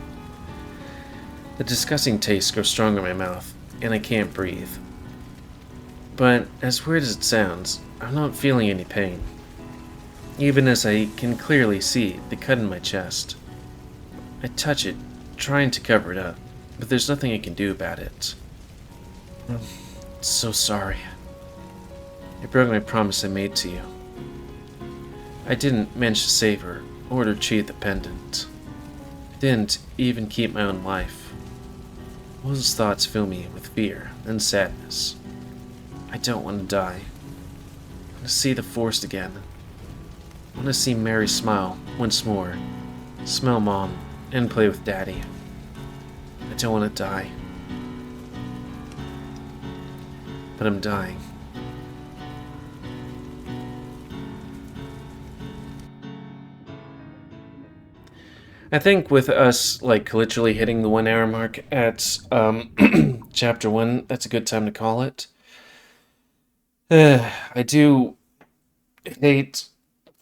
S1: The disgusting taste grows stronger in my mouth, and I can't breathe. But as weird as it sounds, I'm not feeling any pain, even as I can clearly see the cut in my chest. I touch it, trying to cover it up, but there's nothing I can do about it. I'm so sorry. I broke my promise I made to you. I didn't manage to save her or to retrieve the pendant. I didn't even keep my own life. All those thoughts fill me with fear and sadness. I don't want to die. I want to see the forest again. I want to see Mary smile once more, smell Mom, and play with Daddy. I don't want to die. But I'm dying. I think with us, like, literally hitting the 1 hour mark at chapter 1, that's a good time to call it. I do hate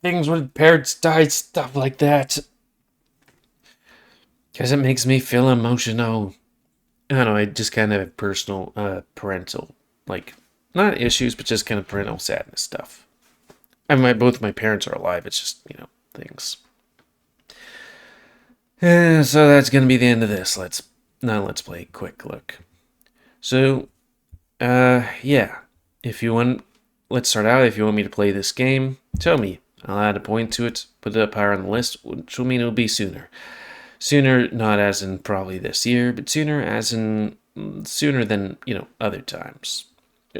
S1: things when parents die, stuff like that. Because it makes me feel emotional. I don't know, I just kind of have personal, parental, like, not issues, but just kind of parental sadness stuff. I mean, both my parents are alive. It's just, things. So that's gonna be the end of this. Let's play a quick look. So, yeah. If you want, let's start out. If you want me to play this game, tell me. I'll add a point to it, put it up higher on the list, which will mean it'll be sooner. Sooner, not as in probably this year, but sooner as in sooner than, other times.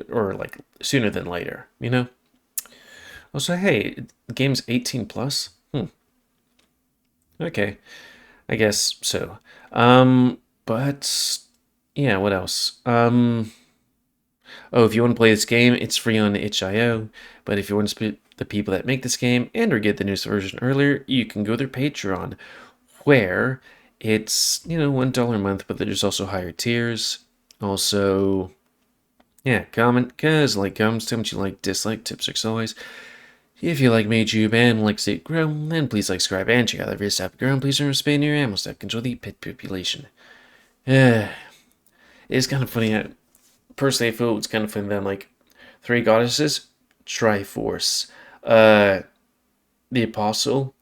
S1: Or like sooner than later. Also, hey, the game's 18 plus? Okay. I guess so. But yeah, what else? Oh, if you want to play this game, it's free on itch.io. But if you want to support the people that make this game and or get the newest version earlier, you can go to their Patreon, where it's $1 a month, but there's also higher tiers. Also, yeah, comment, cause comments, tell me what you like, dislike, tips, tricks, always. If you like YouTube and like to see it grow, then please like, subscribe, and check out the videos to grow. And please remember to spay near your ammo stack. Control the pet population. It's kind of funny. Personally, I feel it's kind of funny that I'm like, three goddesses, Triforce, the Apostle.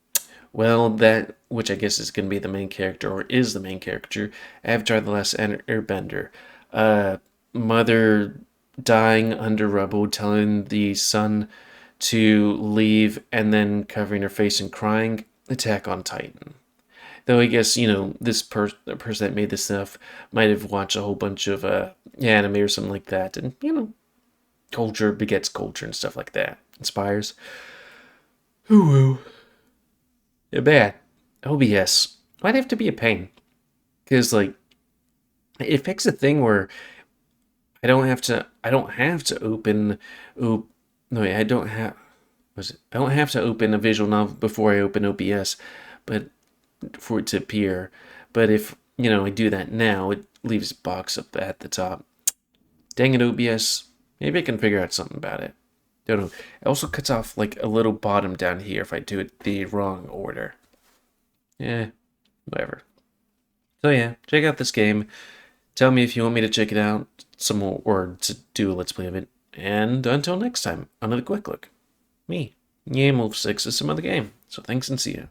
S1: Well, that, which I guess is going to be the main character, or is the main character, Avatar: The Last Airbender. Mother dying under rubble, telling the son to leave, and then covering her face and crying. Attack on Titan. Though I guess, this the person that made this stuff might have watched a whole bunch of anime or something like that. And, culture begets culture and stuff like that. Inspires. Ooh. Yeah, bad. OBS. Why'd it have to be a pain? Because, it fixed a thing where I don't have to open, no, wait, I don't have to open a visual novel before I open OBS, but for it to appear. But if, I do that now, it leaves a box up at the top. Dang it, OBS. Maybe I can figure out something about it. Don't know. It also cuts off like a little bottom down here if I do it the wrong order. Yeah, whatever. So yeah, check out this game. Tell me if you want me to check it out some more or to do a let's play of it. And until next time, another quick look. Me, GamerWolfSix is some other game. So thanks and see ya.